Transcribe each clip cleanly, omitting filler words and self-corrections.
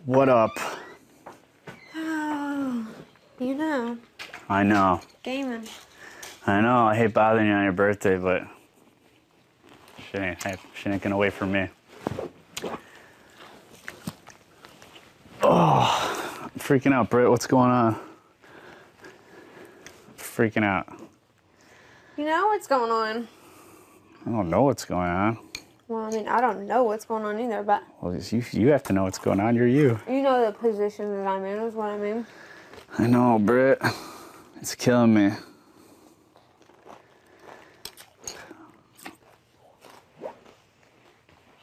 What up? Oh, you know. I know. Gaming. I know. I hate bothering you on your birthday, but shit ain't gonna wait for me. Oh, I'm freaking out, Britt. What's going on? Freaking out. You know what's going on? I don't know what's going on. Well, I mean, I don't know what's going on either, but... Well, you have to know what's going on. You're you. You know the position that I'm in is what I mean. I know, Britt. It's killing me.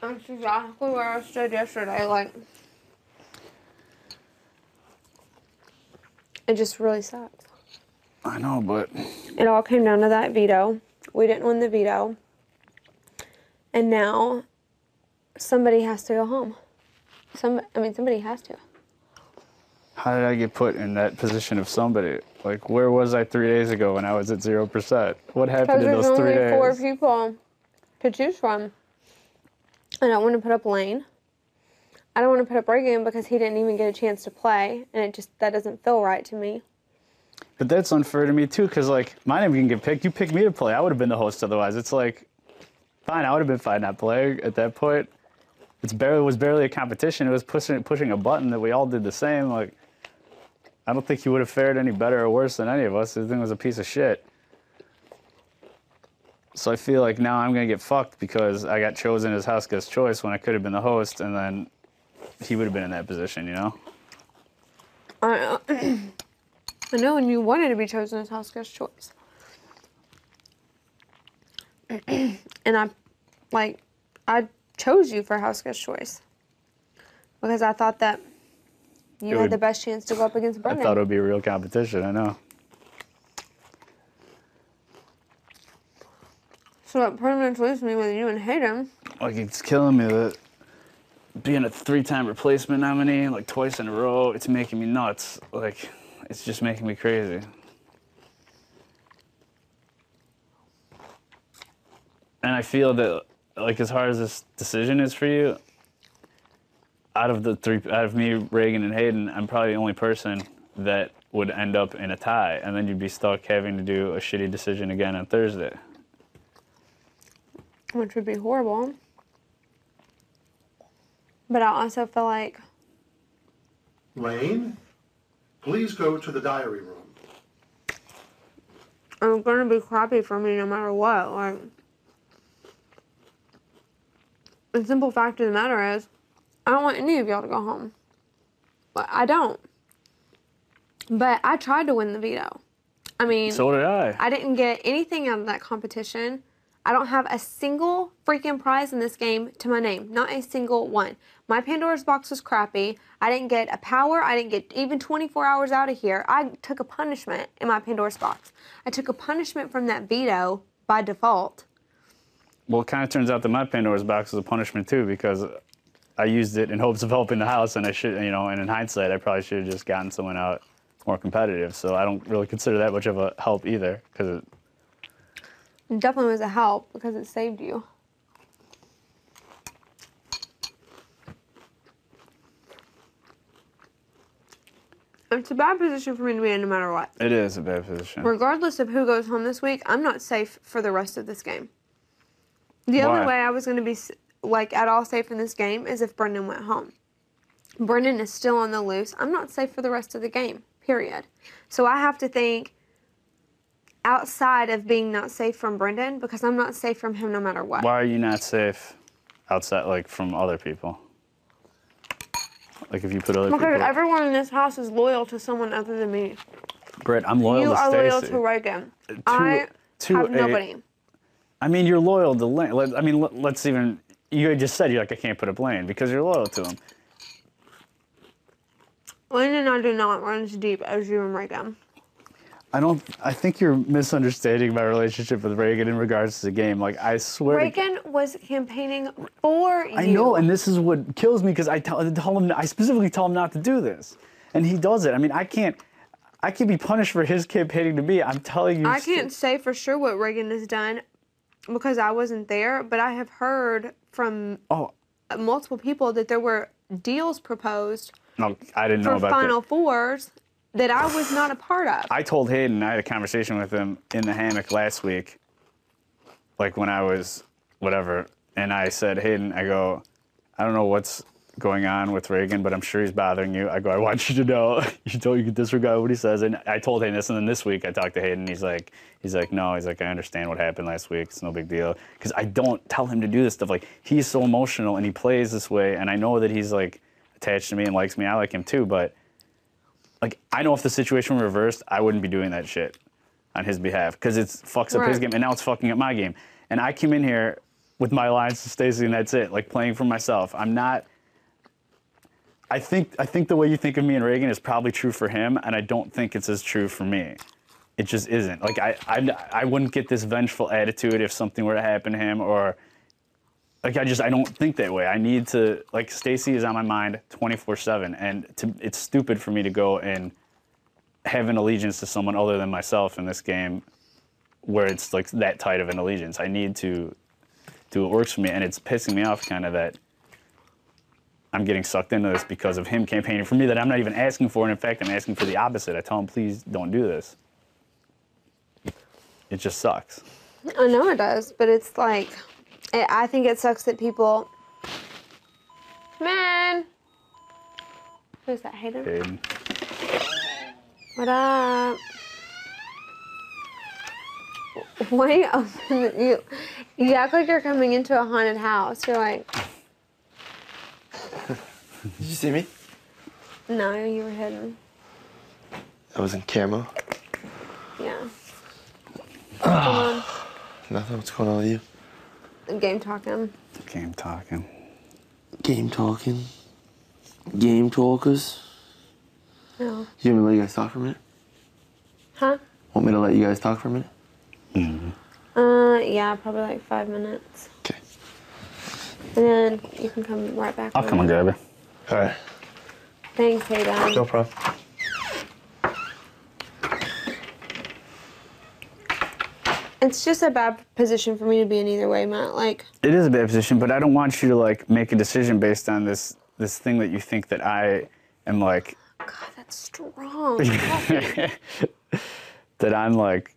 That's exactly where I stood yesterday, like... It just really sucks. I know, but... It all came down to that veto. We didn't win the veto. And now, somebody has to go home. Somebody has to. How did I get put in that position of somebody? Like, where was I 3 days ago when I was at 0%? What happened in those 3 days? Because there's only 4 people to choose from. I don't want to put up Lane. I don't want to put up Reagan because he didn't even get a chance to play. And that doesn't feel right to me. But that's unfair to me, too, because, like, my name can get picked. You picked me to play. I would have been the host otherwise. It's like, fine, I would have been fine not playing at that point. It was barely a competition. It was pushing a button that we all did the same. Like, I don't think he would have fared any better or worse than any of us. The thing was a piece of shit. So I feel like now I'm going to get fucked because I got chosen as house guest choice when I could have been the host, and then he would have been in that position, you know? I know, and you wanted to be chosen as house guest choice. And I chose you for house guest choice. Because I thought that you had the best chance to go up against Brendan. I thought it would be a real competition, I know. So it pretty much leaves me with you and Hayden. Like, it's killing me that being a 3-time replacement nominee, like twice in a row, it's making me nuts. Like, it's just making me crazy. And I feel that, like, as hard as this decision is for you, out of me, Reagan, and Hayden, I'm probably the only person that would end up in a tie, and then you'd be stuck having to do a shitty decision again on Thursday. Which would be horrible. But I also feel like... Lane, please go to the diary room. It's going to be crappy for me no matter what. Like, the simple fact of the matter is, I don't want any of y'all to go home. I don't. But I tried to win the veto. I mean... So did I. I didn't get anything out of that competition. I don't have a single freaking prize in this game to my name. Not a single one. My Pandora's box was crappy. I didn't get a power. I didn't get even 24 hours out of here. I took a punishment in my Pandora's box. I took a punishment from that veto by default. Well, it kind of turns out that my Pandora's box was a punishment, too, because I used it in hopes of helping the house, and I should, you know, and in hindsight, I probably should have just gotten someone out more competitive. So I don't really consider that much of a help either, because It definitely was a help because it saved you. It's a bad position for me to be in no matter what. it is a bad position. Regardless of who goes home this week, I'm not safe for the rest of this game. The only way I was going to be like at all safe in this game is if Brendan went home. Brendan is still on the loose. I'm not safe for the rest of the game, period. So I have to think outside of being not safe from Brendan because I'm not safe from him no matter what. Why are you not safe outside, like, from other people? Like, if you put other people... Because everyone in this house is loyal to someone other than me. Britt, I'm loyal to Stacey. You are loyal to Reagan. I have nobody. I mean, you're loyal to Lane. I mean, let's even... You just said you're like, I can't put up Lane because you're loyal to him. Lane and I do not run as deep as you and Reagan. I think you're misunderstanding my relationship with Reagan in regards to the game. Like, I swear. Reagan was campaigning for you. I know, and this is what kills me because I specifically tell him not to do this, and he does it. I mean, I can't be punished for his campaigning to me. I'm telling you. I can't say for sure what Reagan has done because I wasn't there, but I have heard from multiple people that there were deals proposed No, I didn't know for about Final that. Fours that I was not a part of. I told Hayden, I had a conversation with him in the hammock last week, like when I was whatever, and I said, Hayden, I go, I don't know what's going on with Reagan, but I'm sure he's bothering you. I go, I want you to know, you can disregard what he says. And I told Hayden this, and then this week I talked to Hayden, and he's like, no, I understand what happened last week. It's no big deal. Because I don't tell him to do this stuff. Like, he's so emotional, and he plays this way, and I know that he's, like, attached to me and likes me. I like him, too, but, like, I know if the situation were reversed, I wouldn't be doing that shit on his behalf, because it fucks up his game, and now it's fucking up my game. And I came in here with my lines to Stacey, and that's it, like, playing for myself. I'm not... I think the way you think of me and Reagan is probably true for him, and I don't think it's as true for me. It just isn't. Like, I wouldn't get this vengeful attitude if something were to happen to him, or like I don't think that way. I need to, like, Stacey is on my mind 24/7, and it's stupid for me to go and have an allegiance to someone other than myself in this game, where it's like that tight of an allegiance. I need to do what works for me, and it's pissing me off kind of that I'm getting sucked into this because of him campaigning for me that I'm not even asking for, and in fact, I'm asking for the opposite. I tell him, please don't do this. It just sucks. I know it does, but it's like, I think it sucks that people... Man! Who's that, Hayden? Hayden. What up? Why you open you act like you're coming into a haunted house. You're like... Did you see me? No, you were hidden. I was in camo. Yeah. What's going on? Nothing. What's going on with you? Game talking. Game talking. Game talking. Game talkers. No. You want me to let you guys talk for a minute? Huh? Want me to let you guys talk for a minute? Mm-hmm. Yeah, probably like 5 minutes. Okay. And then you can come right back. I'll come and grab it. All right. Thanks, Hayden. No problem. It's just a bad position for me to be in either way, Matt. Like, It is a bad position, but I don't want you to, like, make a decision based on this thing that you think that I am, like... God, that's strong. that I'm, like...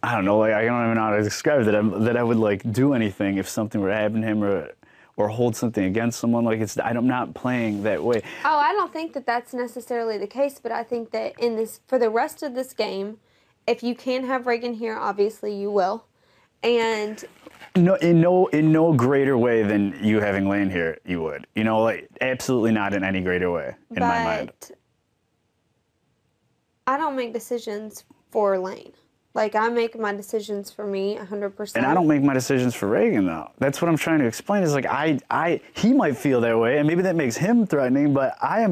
I don't know, like, I don't even know how to describe it, that I would, like, do anything if something were to happen to him or hold something against someone. Like, I'm not playing that way. Oh, I don't think that that's necessarily the case, but I think that for the rest of this game, if you can have Reagan here, obviously you will. And No, in no greater way than you having Lane here, you would. You know, like, absolutely not in any greater way, in my mind. I don't make decisions for Lane. Like, I make my decisions for me 100%. And I don't make my decisions for Reagan, though. That's what I'm trying to explain, is, like, he might feel that way, and maybe that makes him threatening, but I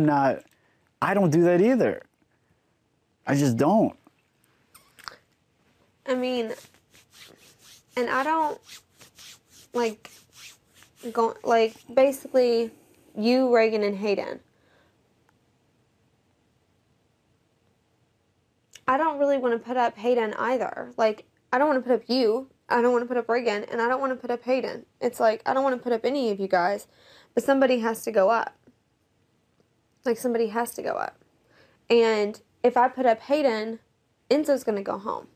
don't do that either. I just don't. I mean, and I don't, basically, you, Reagan, and Hayden. I don't really want to put up Hayden either. Like, I don't want to put up you. I don't want to put up Reagan, and I don't want to put up Hayden. It's like, I don't want to put up any of you guys, but somebody has to go up. Like, somebody has to go up. And if I put up Hayden, Enzo's going to go home.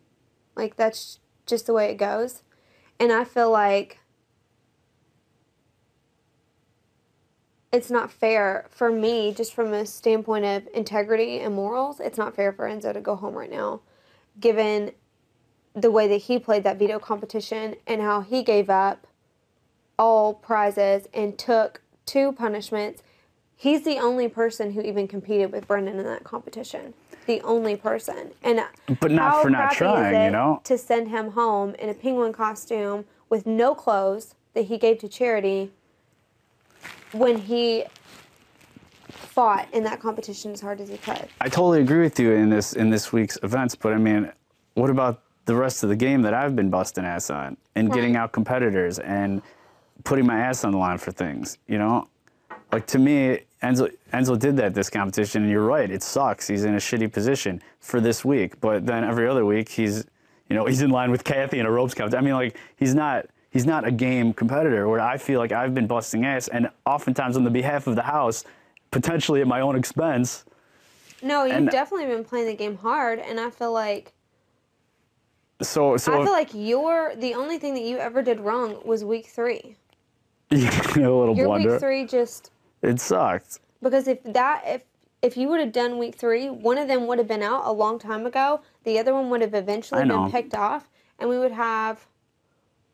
Like, that's just the way it goes. And I feel like it's not fair for me, just from a standpoint of integrity and morals, it's not fair for Enzo to go home right now, given the way that he played that veto competition and how he gave up all prizes and took 2 punishments. He's the only person who even competed with Brendan in that competition. The only person. And but not for not trying, you know? To send him home in a penguin costume with no clothes that he gave to charity when he fought in that competition as hard as he could. I totally agree with you in this week's events, but I mean, what about the rest of the game that I've been busting ass on and getting out competitors and putting my ass on the line for things, you know? Like, to me, Enzo did that this competition, and you're right, it sucks. He's in a shitty position for this week, but then every other week he's in line with Kathy in a ropes competition. I mean, like, he's not he's not a game competitor where I feel like I've been busting ass, and oftentimes on the behalf of the house, potentially at my own expense. No, you've definitely been playing the game hard, and I feel like So I feel like the only thing that you ever did wrong was week 3. a little Your blunder. week 3 just It sucked. because if you would have done week 3, one of them would have been out a long time ago. The other one would have eventually been picked off, and we would have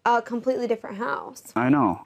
a completely different house. I know.